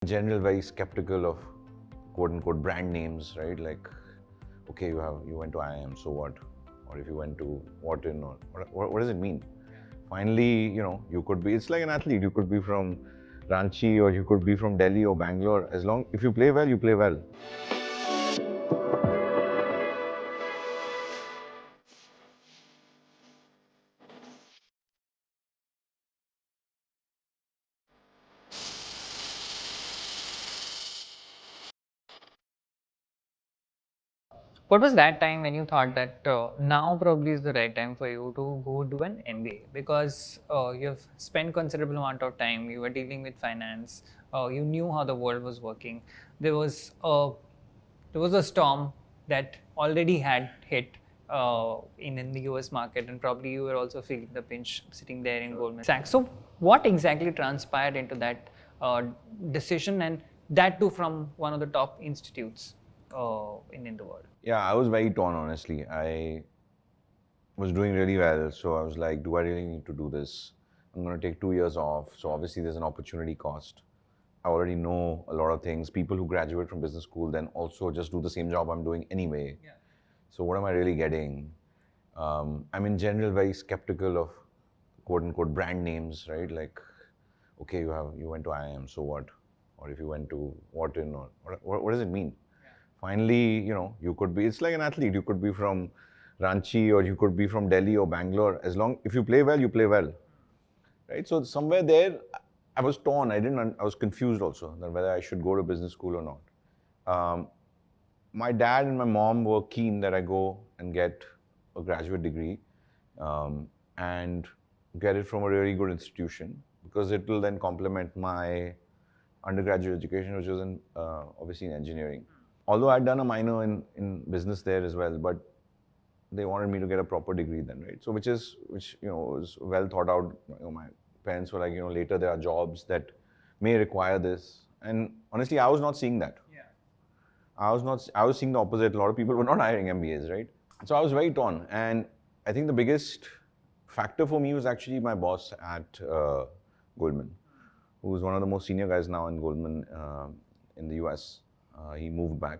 In general, very skeptical of quote-unquote brand names, right? Like, okay, you went to IIM, so what? Or if you went to Wharton, or what does it mean? Finally, you could be, it's like an athlete. You could be from Ranchi, or you could be from Delhi or Bangalore. If you play well, you play well. What was that time when you thought that now probably is the right time for you to go do an MBA? Because you've spent considerable amount of time, you were dealing with finance, you knew how the world was working. There was a storm that already had hit in the US market, and probably you were also feeling the pinch sitting there in Goldman Sachs. So what exactly transpired into that decision, and that too from one of the top institutes in the world? Yeah, I was very torn, honestly. I was doing really well, so I was like, do I really need to do this? I'm going to take 2 years off, so obviously there's an opportunity cost. I already know a lot of things. People who graduate from business school then also just do the same job I'm doing anyway. Yeah. So what am I really getting? I'm in general very skeptical of quote-unquote brand names, right? Like, okay, you went to IIM, so what? Or if you went to Wharton, or what does it mean? Finally, you could be, it's like an athlete. You could be from Ranchi, or you could be from Delhi or Bangalore. If you play well, you play well, right? So somewhere there, I was torn. I was confused also that whether I should go to business school or not. My dad and my mom were keen that I go and get a graduate degree and get it from a really good institution, because it will then complement my undergraduate education, which was obviously in engineering. Although I'd done a minor in business there as well, but they wanted me to get a proper degree then, right? So which was well thought out. My parents were like, later there are jobs that may require this, and honestly, I was not seeing that. Yeah. I was seeing the opposite. A lot of people were not hiring MBAs, right? So I was very torn, and I think the biggest factor for me was actually my boss at Goldman, who is one of the most senior guys now in Goldman in the US. He moved back.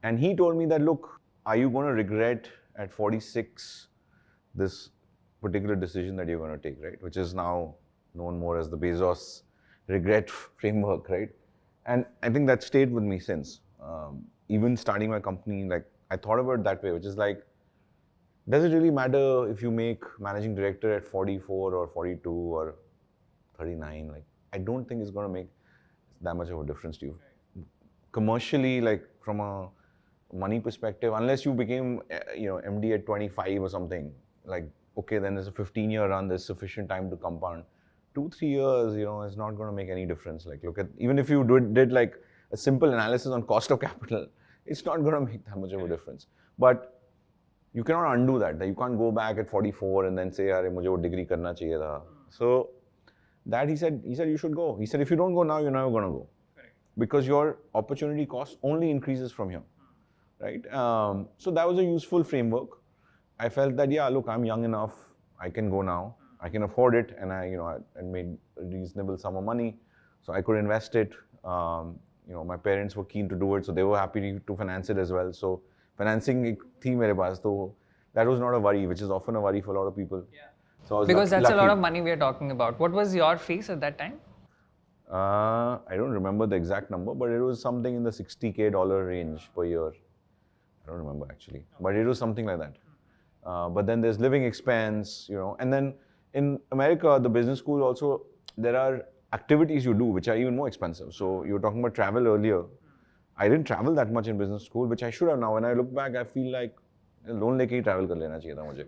And he told me that, look, are you going to regret at 46 this particular decision that you're going to take, right? Which is now known more as the Bezos regret framework, right? And I think that stayed with me since. Even starting my company, like, I thought about it that way, which is like, does it really matter if you make managing director at 44 or 42 or 39? Like, I don't think it's going to make that much of a difference to you. Commercially, like from a money perspective, unless you became, MD at 25 or something, like, okay, then there's a 15-year run, there's sufficient time to compound. 2-3 years, it's not going to make any difference. Like, look at, even if you did like a simple analysis on cost of capital, it's not going to make that much of a difference. But you cannot undo that. You can't go back at 44 and then say, "Arey, mujhe wo degree karna chahiye tha." So that he said you should go. He said, if you don't go now, you're never going to go. Correct. Because your opportunity cost only increases from here, right? So that was a useful framework. I felt that, yeah, look, I'm young enough. I can go now. I can afford it, and I made a reasonable sum of money, so I could invest it. My parents were keen to do it, so they were happy to finance it as well. So financing thi mere paas, so that was not a worry, which is often a worry for a lot of people. Yeah. So I was Because that's lucky. a lot of money we are talking about. What was your fees at that time? I don't remember the exact number, but it was something in the $60K range per year. I don't remember actually, but it was something like that. But then there's living expense, and then in America, the business school also, there are activities you do which are even more expensive. So you were talking about travel earlier. I didn't travel that much in business school, which I should have now. When I look back, I feel like loan leke hi travel kar lena chahiye tha mujhe.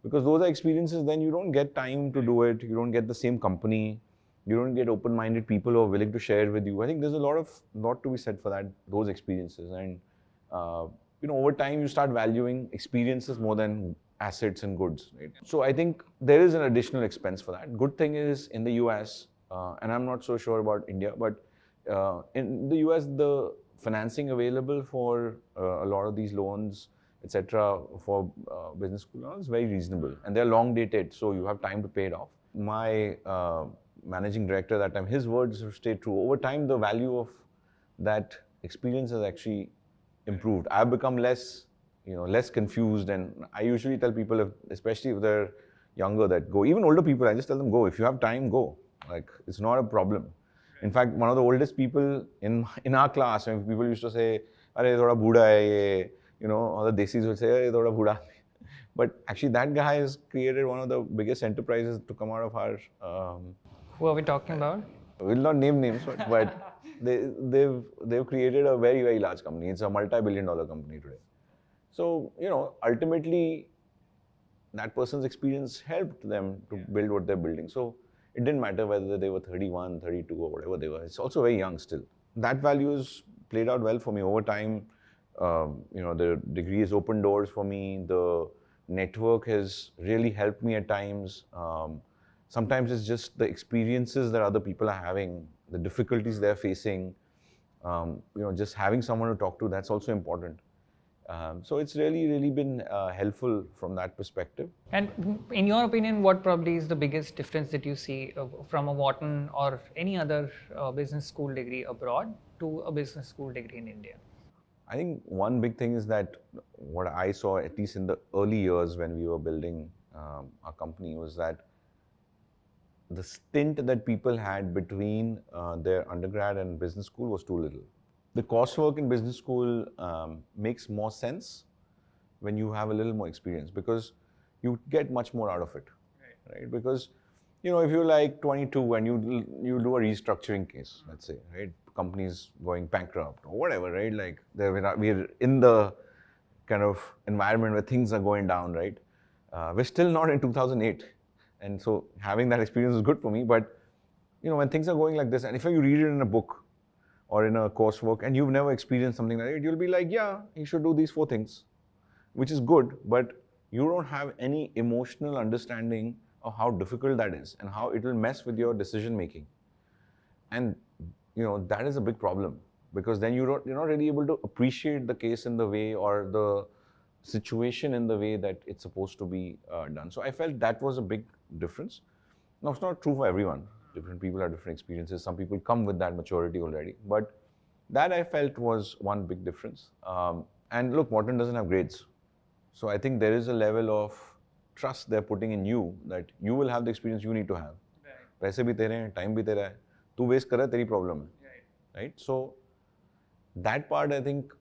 Because those are experiences, then you don't get time to do it. You don't get the same company. You don't get open-minded people who are willing to share with you. I think there's a lot to be said for that, those experiences. And, over time, you start valuing experiences more than assets and goods, right? So I think there is an additional expense for that. Good thing is in the US, and I'm not so sure about India, but in the US, the financing available for a lot of these loans, etc., for business school loans is very reasonable, and they're long dated, so you have time to pay it off. My managing director at that time, his words have stayed true. Over time, the value of that experience has actually improved. I've become less, less confused. And I usually tell people, especially if they're younger, that go. Even older people, I just tell them, go. If you have time, go. Like, it's not a problem. In fact, one of the oldest people in our class, when people used to say, "Arey, thoda booda hai ye," all the desis would say, "Arey, thoda booda." But actually, that guy has created one of the biggest enterprises to come out of our. Who are we talking about? We'll not name names, but they've created a very, very large company. It's a multi-billion-dollar company today. So ultimately, that person's experience helped them to build what they're building. So it didn't matter whether they were 31, 32, or whatever they were. It's also very young still. That value has played out well for me over time. The degree has opened doors for me. The network has really helped me at times. Sometimes it's just the experiences that other people are having, the difficulties they're facing. Just having someone to talk to, that's also important. So it's really, really been helpful from that perspective. And in your opinion, what probably is the biggest difference that you see from a Wharton or any other business school degree abroad to a business school degree in India? I think one big thing is that what I saw, at least in the early years when we were building our company, was that the stint that people had between their undergrad and business school was too little. The coursework in business school makes more sense when you have a little more experience, because you get much more out of it, right? Because if you're like 22 and you do a restructuring case, let's say, right, companies going bankrupt or whatever, right, like we're in the kind of environment where things are going down, right? We're still not in 2008, and so having that experience is good for me. But when things are going like this, and if you read it in a book or in a coursework and you've never experienced something like it, you'll be like, yeah, you should do these 4 things, which is good, but you don't have any emotional understanding of how difficult that is and how it will mess with your decision making. And that is a big problem, because then you're not really able to appreciate the case in the way, or the situation in the way that it's supposed to be done. So I felt that was a big difference. Now, it's not true for everyone. Different people have different experiences. Some people come with that maturity already. But that, I felt, was one big difference. And look, Wharton doesn't have grades. So I think there is a level of trust they're putting in you, that you will have the experience you need to have. पैसे भी तेरे हैं, time भी तेरा है. तू waste कर रहा है, तेरी problem है. Right? So that part, I think,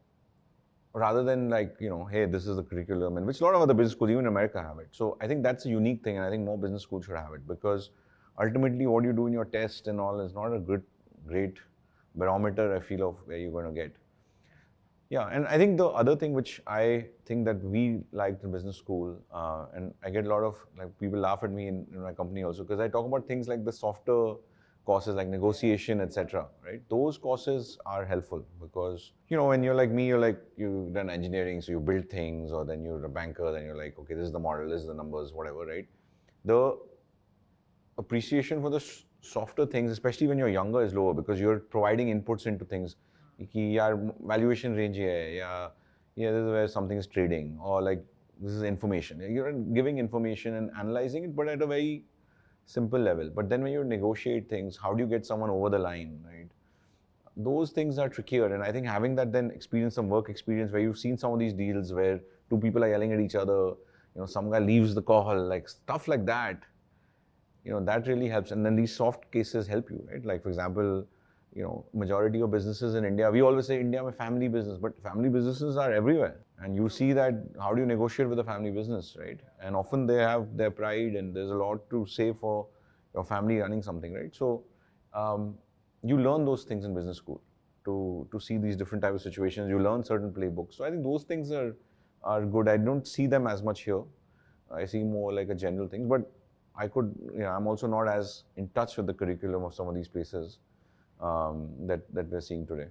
rather than like, hey, this is the curriculum, and which a lot of other business schools, even in America, have it. So I think that's a unique thing, and I think more business schools should have it, because ultimately what you do in your test and all is not a great barometer, I feel, of where you're going to get. Yeah, and I think the other thing which I think that we liked in business school, and I get a lot of people laugh at me in my company also, because I talk about things like the softer courses like negotiation, etc. Right? Those courses are helpful, because when you're like me, you've done engineering, so you build things, or then you're a banker, then you're like, okay, this is the model, this is the numbers, whatever, right? The appreciation for the softer things, especially when you're younger, is lower, because you're providing inputs into things. कि यार valuation range ये है, या this is where something is trading, or like this is information. You're giving information and analyzing it, but at a very simple level. But then when you negotiate things, how do you get someone over the line, right? Those things are trickier, and I think having that then experience, some work experience, where you've seen some of these deals where 2 people are yelling at each other, some guy leaves the call, like stuff like that, that really helps. And then these soft cases help you, right? Like, for example, majority of businesses in India, we always say India is a family business, but family businesses are everywhere. And you see that, how do you negotiate with a family business, right? And often they have their pride, and there's a lot to say for your family running something, right? So you learn those things in business school to see these different types of situations. You learn certain playbooks. So I think those things are good. I don't see them as much here. I see more like a general thing, but I'm also not as in touch with the curriculum of some of these places that we're seeing today.